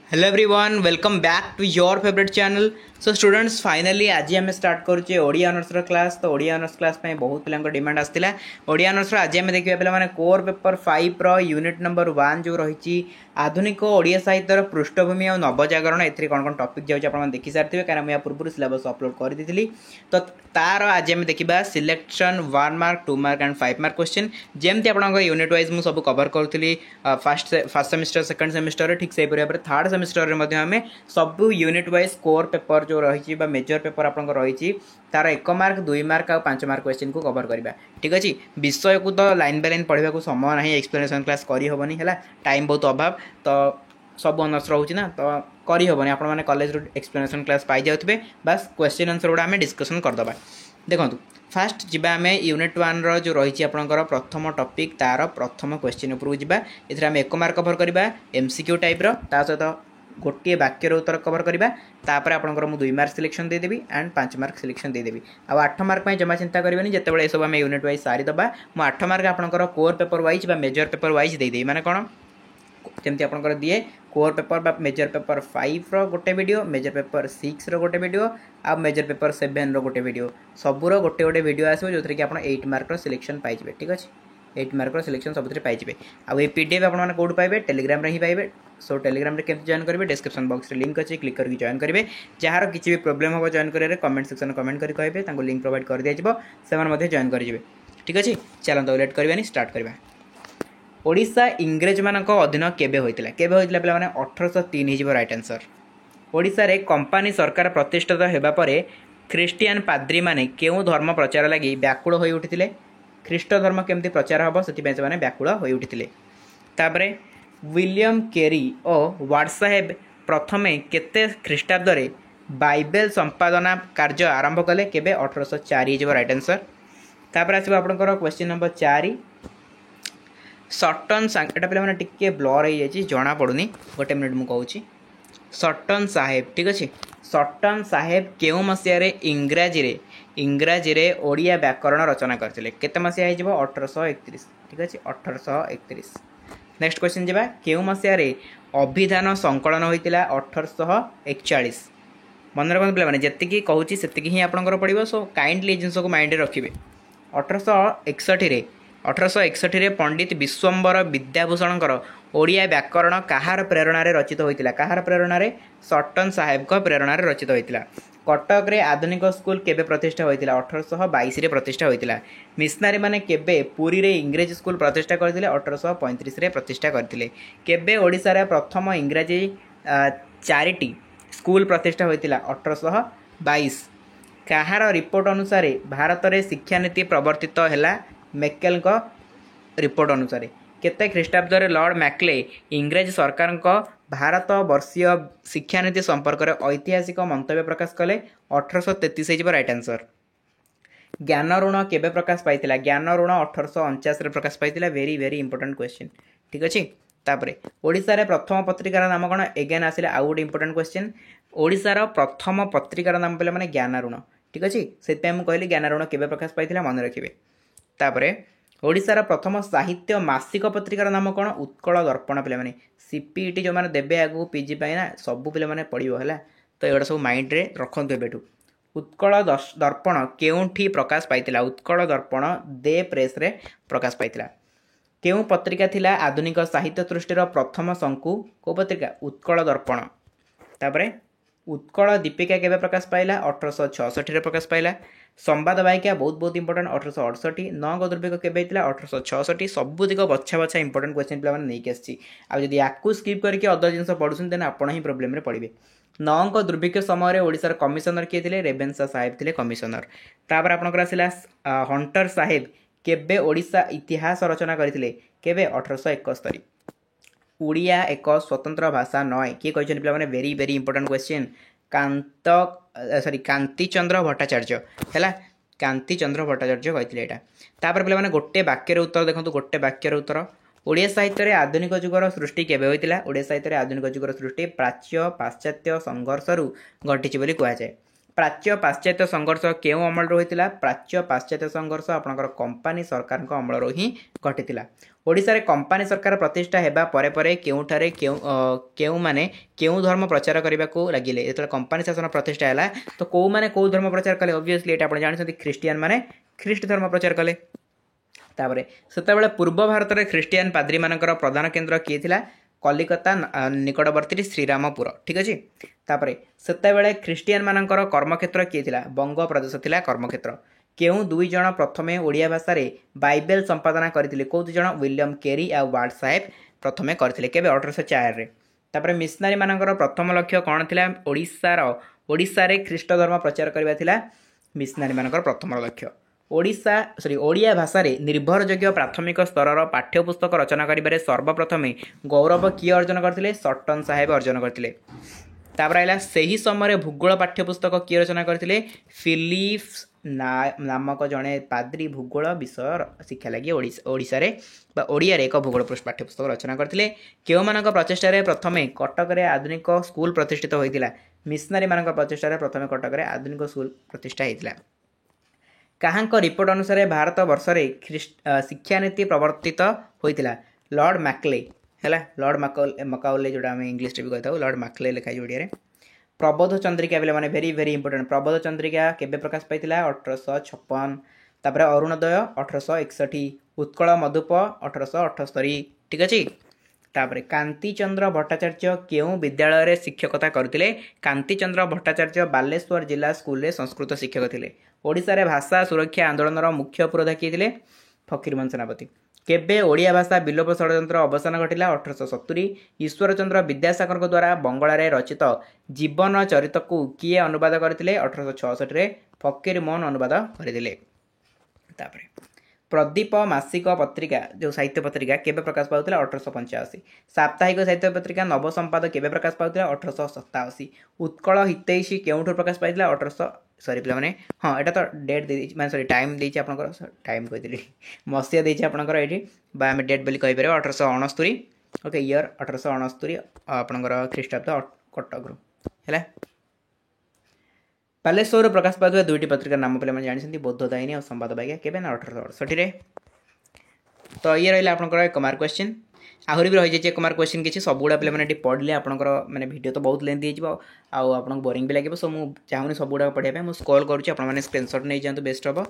Hello everyone welcome back to your favourite channel. So students finally आज आम start करुचे Odia honours class. तो Odia honours class में बहुत पिला डिमांड आसाला। ओडिया ऑनर्स आज आम देखिए पे कोर पेपर 5 रो यूनिट नंबर 1 जो रही आधुनिक ओडिया साहित्यर पृष्ठभूमि और नवजागरण ए कौन कौन टॉपिक जाऊँ आप देखी सारी कारण मुझे पूर्व सिलेबस अपलोड कर दी। तो तार आज आम देखा selection 1 mark 2 mark and 5 mark question जमती आप यूनिट वाइज मुझे सब कवर करी फर्स्ट सेमिस्टर सेकंड सेमिस्टर ठीक से भाव में थर्ड सेमिस्टर में आम सब यूनिट वाइज कोर पेपर जो रही मेजर पेपर आप रही तार 1 मार्क 2 मार्क और 5 मार्क क्वेश्चन को कवर करवा ठीक अच्छे। विषय को तो लाइन बाय लाइन पढ़ा समय ना एक्सप्लेनेशन क्लास करहबनी है टाइम बहुत अभाव तो सब अनर्स रोचे ना तो करहबनी आप कॉलेज एक्सप्लेनेशन क्लास पाई जाते बास क्वेश्चन आंसर गुड़ा आम डिस्कसन करदे। देखो फास्ट जी आम यूनिट 1 रो जो रही आपंकर प्रथम टॉपिक तार प्रथम क्वेश्चन उपरକୁ ଯିବା। एथरे आम 1 मार्क कवर करवा एमसीक्यू टाइप रो ता सहित गोटे वाक्यर उत्तर कवर करवा तापर आपंकर मुझे 2 मार्क सिलेक्शन देदेवी एंड 5 मार्क सिलेक्शन देदेवी। आ 8 मार्क जमा चिंता करेंगे जिते सब आम यूनिट वाइज सारीदबा मुझे 8 मार्क आपंकर core paper wise major paper wise देदेवी माने कौन जमती आपंकर दिए कोर पेपर मेजर पेपर 5 रो गोटे वीडियो मेजर पेपर 6 रो गोटे वीडियो आ मेजर पेपर 7 रो गोटे वीडियो सबूर गोटे गोटे वीडियो आसो जो थी कि आप 8 मार्क सिलेक्शन पाइबे ठीक अच्छे। 8 मार्क सिलेक्शन सब पाइबे आ पीडीएफ आप कौट पाइबे टेलीग्राम रे ही पाइबे। सो टेलीग्राम रे केमती जॉइन करेंगे डिस्क्रिप्शन बॉक्स रे लिंक अच्छी क्लिक करके जॉइन करेंगे जार किसी भी प्रोब्लेम हम जॉइन करेंगे कमेंट सेक्शन कमेंट करके कहे लिंक प्रोवाइड कर दिया से जॉइन करेंगे ठीक अच्छे। चलते लेट करवानी स्टार्ट करवा। ओडिशा इंग्रेज मानक अधीन केबे होइतिला पे 1803 हो राइट आंसर। ओडिशा रे कंपानी सरकार प्रतिष्ठित हेबा परे ख्रीस्टियन पाद्री माने केउ धर्म प्रचार लगी व्याकुल होई उठितिले ख्रीष्ट धर्म केमती प्रचार हबो सेति पे माने व्याकुल होई उठितिले। तापरे विलियम केरी और वार्ड साहेब प्रथमे केते ख्रीष्टाब्द रे बाइबल संपादना कार्य आरंभ कले केबे 1804 हो राइट आंसर। तापर आसीबो आपनकर क्वेश्चन नंबर 4 सटन एटा पे टिके ब्लर हो जाए जना पड़ूनी गोटे मिनिट मुझे सटन साहेब ठीक अच्छे। सटन साहेब केउ मसीह इंग्राजी रे ओडिया व्याकरण रचना करते केते मसीहा हो 1831 ठीक अच्छे 1831। नेक्स्ट क्वेश्चन जावा केउ मसीह अभिधान संकलन होता 1841 मन रखते पे जी कहूँ से ही आपंकर पड़ो। सो काइंडली जिनस को माइंड रखिए 1861 रे पंडित विश्वम्बर विद्याभूषण ओडिया व्याकरण कहार प्रेरणा रचित होता कहार प्रेरणा सटन साहेब प्रेरणा रचित होता। कटक रे आधुनिक स्कूल केबे प्रतिष्ठा होता 1822 रे प्रतिष्ठा होता। मिशनारी माने केबे पुरी रे इंग्रेज स्कूल प्रतिष्ठा करते 1835 रे प्रतिष्ठा करते। केबे ओडिशा रे प्रथम इंग्राजी चैरिटी स्कूल प्रतिष्ठा होता 1822। कहार रिपोर्ट अनुसार भारत में शिक्षा नीति प्रवर्तित है मैकेल का रिपोर्ट अनुसार केते ख्रीष्टाब्द लॉर्ड मैकले इंग्रेज सरकार भारत वर्षीय शिक्षा नीति संपर्क में ऐतिहासिक मंतव्य प्रकाश कले 1833 हो राइट आंसर। ज्ञान ऋण केबे प्रकाश पाइतिला ज्ञान ऋण 1849 रे प्रकाश पाइतिला वेरी वेरी इंपोर्टेंट क्वेश्चन ठीक अच्छे। तापरे ओडिशा रे प्रथम पत्रिकार नाम कौन एगेन आसिला आउ गोटे इंपोर्टेंट क्वेश्चन ओडिशार प्रथम पत्रिकार नाम पे माने ज्ञान ऋण ठीक अच्छे से कहली ज्ञान ऋण केबे प्रकाश पाइतिला मन रखिए। तापरे ओडिशार प्रथम साहित्य मासिक पत्रिकार नाम कौन उत्कल दर्पण पे मैंने सीपीटी जो मैंने देवे आगू पीजी ना सबू पे मैंने पढ़ो है तो एगुड़ा सब माइंड रे रखु एबेठू। उत्कल दर्पण केउठी प्रकाश पाइतिला उत्कल दर्पण दे प्रेस रे प्रकाश पाइतिला। केउ पत्रिका थिला आधुनिक साहित्य दृष्टिर प्रथम शंकु को पत्रिका उत्कल दर्पण। तापरे उत्कल दीपिका केबे प्रकाश पाइला 1866 रे प्रकाश पाइला। संवाद वाहिका बहुत बहुत इंपोर्टेंट 1868। नौ दुर्भिक्ष केबे होता 1866 सबूतिक बछा बछा इंपोर्टेंट क्वेश्चन पे नहीं आसी आदि आपको स्किप करके अदर जिन पढ़ुन देन आप ही प्रोब्लेम पड़े। नौ दुर्भिक्ष समय ओडिशार कमिशनर किए थे रेवेन्सा साहेब थे कमिशनर। तापर आपनकर आसिला हंटर साहेब केबे ओडिशा इतिहास रचना करथिले केबे 1871। उड़िया एक स्वतंत्र भाषा नए किए कहते पे वेरी वेरी इंपोर्टेंट क्वेश्चन कांति चंद्र भट्टाचार्य है कांति चंद्र भट्टाचार्य कहते यहाँ। तापर पे गोटे वाक्यर उत्तर देखो गोटे वाक्यर उत्तर ओडिया साहित्य आधुनिक जुगर सृष्टि केबे होइतिला ओडिया साहित्य आधुनिक जुगर सृष्टि प्राच्य पाश्चात्य संघर्ष घटी बोली कहुए। प्राच्य पाश्चात्य संघर्ष केउ अमल होता प्राच्य पाश्चात्य संघर्ष आपंकर कंपानी सरकार अमल ही घटी ओडिशा रे कंपानी सरकार प्रतिष्ठा हेबा परे परे केउठारे केउ माने केउ धर्म प्रचार करने को लगिले जो कंपानी शासन प्रतिष्ठा है तो कौ माने कौ धर्म प्रचार कले ऑब्वियसली एटा आपण जानछथि क्रिश्चियन माने ख्रीष्ट धर्म प्रचार कले तापरे सेतेबेले पूर्व भारत में ख्रीष्टियान पाद्री मानकर प्रधान केन्द्र किए थिला कलिकता निकटवर्ती श्रीरामपुर ठीक अच्छे तापरे सेतेबेले ख्रीष्टियान मानकर कर्मक्षेत्र किए थिला बंग प्रदेश थिला कर्मक्षेत्र केउ दुई जन प्रथमे ओडिया भाषा रे बाइबल संपादना करथिले को दुई जन विलियम केरी आ वार्ड साहेब प्रथमे करथिले केबे 1804 रे तापरे मिशनरी मानकर प्रथम लक्ष्य कौन थिला ओडिशा रे ख्रीष्ट धर्म प्रचार करबा थिला मिशनरी मानकर प्रथम लक्ष्य ओडिया भाषा रे निर्भरयोग्य प्राथमिक स्तर पाठ्यपुस्तक रचना करिबारे सर्वप्रथमे गौरव किए अर्जन करथिले सट्टन साहेब अर्जन करथिले तापर आइला सही समय भूगोल पाठ्यपुस्तक किए रचना करथिले फिलिप्स नामक जड़े पाद्री भूगोल विषय शिक्षा लगी ओडिशा रे ओडिया रे एक भूगोल पाठ्यपुस्तक रचना करथिले केउ मानक प्रचेष्टा रे प्रथमे कटक रे आधुनिक स्कूल प्रतिष्ठित होइतिला मिशनरी मानक प्रचेष्टा रे प्रथमे कटक रे आधुनिक स्कूल प्रतिष्ठा होइतिला काहांक रिपोर्ट अनुसार भारत वर्ष रे शिक्षा नीति प्रवर्तित होइतिला लॉर्ड मैकले हैला लॉर्ड मकाउले जोड़ा आम इंग्लिश भी कहता लॉर्ड मैकले लिखाई ओडिया रे प्रबोध चंद्रिका बोले माने very very important Prabodh Chandrika केबे प्रकाश पाइतिला 1856 तापर अरुणोदय 1861 उत्कल मधुप 1878 ठीक अच्छे तापर कांतिचंद्र भट्टाचार्य केउ विद्यालय रे शिक्षकता करथिले कांतिचंद्र भट्टाचार्य बालेश्वर जिला स्कूल रे संस्कृत शिक्षक थिले ओडिशा रे भाषा सुरक्षा आंदोलन रो मुख्य पुरोधा किए थिले फकीरमोहन सेनापति केबे ओडिया भाषा विलोप षड्यंत्र अवसान घटिला 1870 ईश्वरचंद्र विद्यासागर द्वारा बंगला रे रचित जीवन चरित को किए अनुवाद करथिले 1866 रे फकीरमोहन अनुवाद करथिले तापरे प्रदीप मासिक पत्रिका जो साहित्य पत्रिका केबे प्रकाश पाउथिला 1885 साप्ताहिक साहित्य पत्रिका नव संपादक केबे प्रकाश पाउथिला 1887 उत्कल हितैषी केउठु प्रकाश पाइथिला 1800 सॉरी पिला माने हाँ एटा तो डेट दे माने सॉरी टाइम देछि आपनकर टाइम कहितली मसिया देछि आपनकर एठी बा हम डेट बोली कहि परबो 1869 ओके ईयर 1869 आपनकर ख्रीष्टाब्द कटक रो हैला बालेश्वर प्रकाश पाउଥିବା दुईटी पत्रिका नाम पे जानी बोधदायिनी और संवाद भाग्य केबे ना 1868 रे तो ये रहा आपंकर एक मार्क क्वेश्चन आहरी भी रही एक मार्क क्वेश्चन किसी सबुड़ा पे मैंने पढ़ले आपंकर मैंने वीडियो तो बहुत लेंथी हो आपको बोरिंग भी लगे सो मुझे चाहूनी सबुड़ा पढ़ाई मुझे कॉल करुँचे स्क्रीनशॉट नहीं जातु बेस्ट हम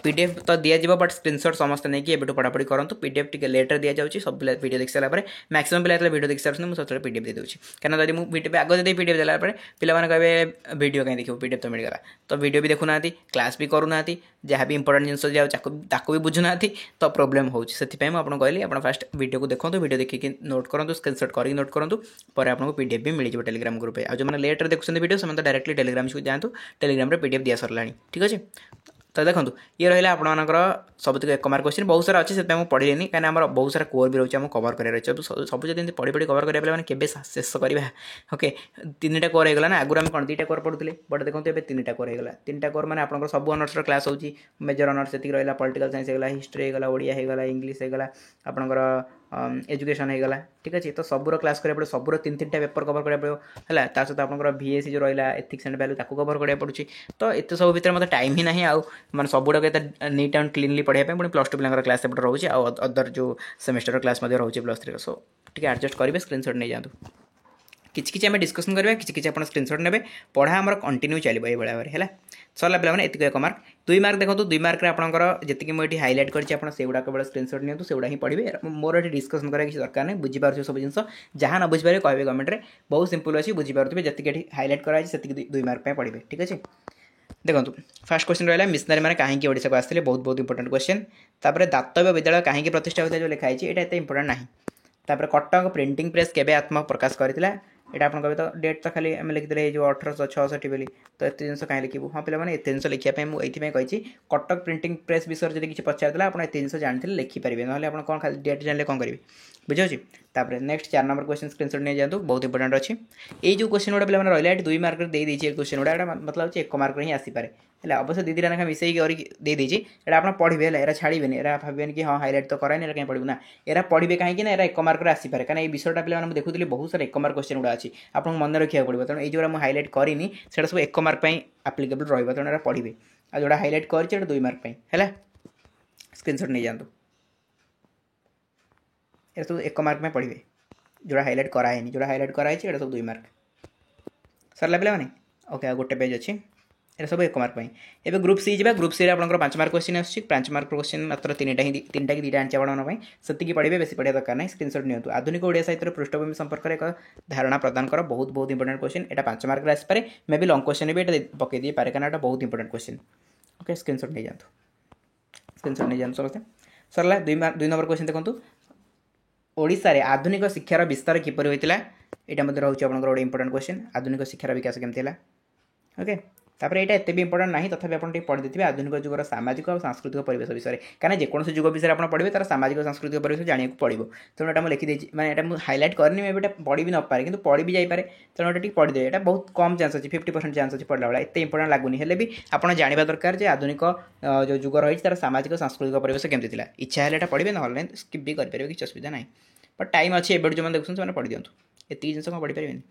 पीडीएफ तो दिज्व बट स्क्रीनशॉट समस्त नहीं एबे पढ़ापढ़ी करूँ पीडीएफ टी लेटर दि जाऊँगी सब वीडियो देख सारापर मैक्सिमम पिला वीडियो देख सारे मुझे सब पीडीएफ दे दूँगी कहीं जब मुझे आगे जब पीडीएफ देला पे कहे वीडियो कहीं देखो पीडीएफ तो मिलगला तो वीडियो भी देखुना क्लास भी करूना जहाँ भी इंपोर्टेंट जिन जाको भी बुझुना तो प्रोब्लेम होती आपको कहली आप फास्ट वीडियो को देखो वीडियो देखिए नोट करूँ स्क्रीनशॉट करके नोट करूँ पर आपको पीडीएफ भी मिल जाए टेलीग्राम ग्रुप आ जो लेटर देखुं वीडियो से डायरेक्टली टेलीग्राम को जातु टेलीग्राम पीडीएफ दिया सरला ठीक अच्छे तो देखो ये रहा आपर सब एक मार्क क्वेश्चन बहुत सारा अच्छे से पढ़ेनि कहीं बहुत सारा कोर भी रोचे आम कवर कर सब जब पढ़ी पढ़ी कवर करेंगे मैंने शेष करवा ओके 3टा कोर होगा ना आगुरी आम कौन 2टा कोर पढ़ुले बट देखो ये 3टा कोर होगा 3टा कोर मैंने आप सब ऑनर्स क्लास होची मेजर ऑनर्स से रहा पॉलिटिकल साइंस होगा हिस्ट्री होगा ओडिया होगा इंग्लिश होगा आपंकर एजुकेशन होगा ठीक अच्छे तो सबूर क्लास करा पड़े सबूर 3-3टा पेपर कवर करा पड़ो है सहित आप भीएससी जो रहा एथिक्स एंड वैल्यू ताको कवर करा पड़ुची तो एत सब भितर मतलब टाइम ही ना आउ माने सबूटा के नीट एंड क्लीनली पढ़ाई पुणी प्लस 2 पिला क्लास एपटे रोचे अदर जो सेमेस्टर क्लास रोचे प्लस 3 सो टी एडजस्ट करेंगे स्क्रीनशॉट नहीं जातु किसी आम डिस्कसन करवा किसी आप स्क्रीनशॉट ने पढ़ा आम कंटिन्यू चलो ये भाव है सरला पे एतिक एक मार्क 2 मार्क देखो 2 मार्क आपंकर जी मुझे हाइलाइट करा केवल स्क्रीनशॉट नि से ही पढ़े मोर ये डिस्कसन करा किसी दरकार नहीं बुझीपार सब जिन जहाँ न बुझीपारे कहे कमेंट में बहुत सिंपल अच्छी बुझीपारे जी हाइलाइट कराई से 2 मार्क पढ़े ठीक अच्छे देखो फास्ट क्वेश्चन रहा मिशनरी मैंने कहीं ओडिशा को आसते बहुत बहुत इंपोर्टेंट क्वेश्चन तापर दातव्य विद्यालय कहीं प्रतिष्ठा होता जो लिखाई यहाँ एत इंपोर्टेंट ना तापर कटक प्रिंटिंग प्रेस केबे आत्म प्रकाश करथिला एटा आपन कहबे तो डेट तो खाली हम लिखिदले जो 1866 बोली तो एत जिन कहीं लिखू हाँ पे मैंने एत जिन लिखापी मुझे कही कटक प्रिंटिंग प्रेस विषय जब किसी पचार आप एत जिन जानते लिखिपारे ना आप कौन खाली डेट जानले कौन करेंगे बुझे तापर नेक्स्ट 4 नंबर क्वेश्चन स्क्रीनशॉट नहीं जातु बहुत इंपोर्टेंट अच्छी ये जो क्वेश्चन गुड़ा पे रहा 2 मार्क दे क्वेश्चन गुड़ा मतलब 1 मार्क ही आसीपे है अवश्य दी ना मिसई दे देती एटा आप पढ़े एरा छाड़े एरा भावें कि हाँ हाइलाइट तो करानी कहीं पढ़ू ना एरा पढ़े कहीं ना 1 मार्क आसीपे कहीं विषयटा पे देखुली बहुत सारा 1 मार्क क्वेश्चन गुड़ा अच्छी आपको मन रखा पड़ो तेणु ये जो मुझे हाइलाइट करनी से सब 1 मार्क आप्लिकेबल रहा तेणु पढ़े आ जोड़ा हाइलाइट कर 2 मार्क है स्क्रीनशॉट नहीं जातु ये सब 1 मार्क में पढ़े जोड़ा हाइलाइट कराए जोड़ा हाइलाइट कराई सब 2 मार्क सरला पे मैंने ओके गोटे पेज अच्छी ये सब 1 मार्क एवं ग्रुप सी जा ग्रुप सी आप 5 मार्क क्वेश्चन आस 5 मार्क क्वेश्चन मात्र 3टा कि 2टा आनी आपंपाई से पढ़े बेस पढ़ा दरकार ना स्क्रीनशॉट नि आधुनिक ओडिया साहित्य पृष्ठभूमि संपर्क में एक धारणा प्रदान कर बहुत बहुत इंपोर्टेंट क्वेश्चन यहाँ 5 मार्क आसपे मे भी लंग क्वेश्चन भी ये पकई दी पारे कारण बहुत इंपोर्टेंट क्वेश्चन ओके स्क्रीनशॉट नहीं जातु स्क्रीनशॉट नहीं जातु समस्ते सरला 2 नंबर क्वेश्चन देखो ओडिशा रे आधुनिक शिक्षार विस्तार किपर होता यहाँ रोचे आप इंपोर्टेंट क्वेश्चन आधुनिक शिक्षार विकास केमती है ओके तापर यहाँ एत भी इंपोर्टेंट ना तथापि आप पढ़ी देते आधुनिक जुगर सामाजिक और सांस्कृतिक परिवेश विषय कहीं जेकोसी जुग विषय आप पढ़े तार सामाजिक सांस्कृतिक परिवेश जाना पड़ो तेणु यहाँ लिखिदी मैंने यहाँ हाइलाइट करनी मैं पढ़ी भी नपारे कि पढ़ी भी जापे तेणु ये पढ़ीदे यहाँ बहुत कम चान्स अच्छी 50% चान्स अच्छी पढ़ला बेला एत इंपोर्टेंट लगुनि हेल्ले भी आप जानवा दरकार आधुनिक जो जुग रही तार सामाजिक सांस्कृतिक परिवेश केमती था इच्छा है पढ़े ना स्किप भी करेंगे किसी असुविधा ना बट टाइम अच्छी एवं जो देखते पढ़ी दिखाँ ये जिन कौन पढ़ी पारे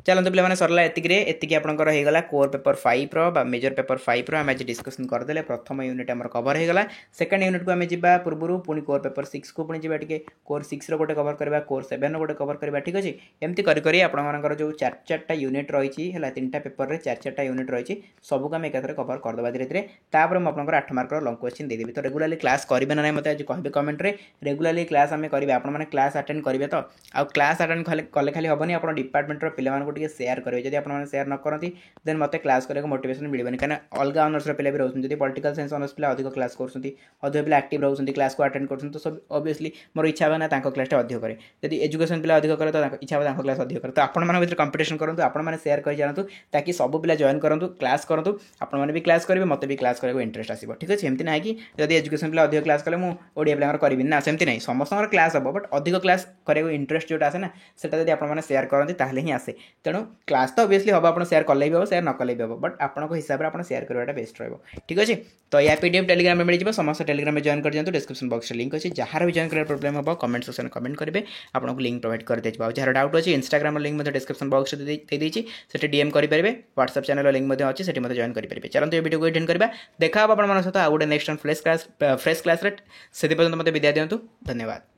चलते पे सरला एति आपंकर होगा कोर पेपर 5 रो मेजर पेपर 5 रो आज डिस्कसन करदे प्रथम यूनिट आम कवर होगा सेकेंड यूनिट को आम जा पूर्व पुणी कोर पेपर 6 को पुणी जा कोर 6 रो गोटे कवर करवा कोर 7 रो गोटे कवर करवा ठीक अच्छे एमती करी आपर जो 4 यूनिट रही है 3टा पेपर में 4 यूनिट रही सबको आम एक कवर करदे धीरे धीरे तापर मुझे आपंकर 8 मार्क लंग क्वेश्चन देदेवी तो रेगुलाली क्लास करेंगे ना मतलब आज कहे कमेंट रे रेगुलाली क्लास आम करेंगे आपने क्लास अटेंड करेंगे तो आ क्लास अटेंड कले खाली हेनी आप डिपार्टमेंट पिला सेयार करेंगे जब आप सेयार न करती देन मत क्लास करने मोटिवेशन मिलनी कहीं अलग ऑनर्स पिला भी रोचे पॉलिटिकल साइंस ऑनर्स पिला अधिक क्लास करते अधिक पिला एक्टिव रोचे क्लास को अटेंड कर तो सब ऑब्वियसली मोर इच्छा है ना क्लास अधिक करे जब एजुकेशन पिला अधिक करे तो इच्छा है क्लास अधिक करे तो आपण भर कंपिटिशन करूँ आपने सेयार कर जानतु ताकि सब पिला जॉइन करूँ क्लास करूँ आपने भी क्लास करेंगे मत भी क्लास करने इंटरेस्ट आसो ठीक अच्छे एमती ना कि जब एजुकेशन पिला अधिक क्लास कले मुझे पिला करी ना सेमती ना समस्त क्लास हम बट अधिक क्लास करने इंटरेस्ट जो आसे ना सेटा जब आपने सेयार करते ही आसे तेणु क्लास तो ऑब्वियसली हम आप सेयार कले भी हम सेयार न कले भी हम बट आपको हिसाब से आप सेयार करवाटा बेस्ट रहा ठीक अच्छे तो यह पीडीएफ टेलीग्राम में मिल समस्त टेलीग्राम में जॉइन कर दिखाँ डिस्क्रिप्शन बॉक्स में लिंक अच्छे जहाँ भी जॉइन कर प्रोब्लेम हम कमेंट सेक्शन कमेंट करेंगे आपको लिंक प्रोवाइड कर दिया जहाँ डाउट अच्छे इंस्टाग्राम लिंक डिस्क्रिप्शन बॉक्स में देती से डीएम करेंगे व्हाट्सएप चैनल लिंक अच्छे से जॉइन करेंगे चलते वीडियो को एटेंड करवा देखा आप सहित आ गोटे नेक्स्ट फ्रेश क्लास से मत विदा दिंतु धन्यवाद।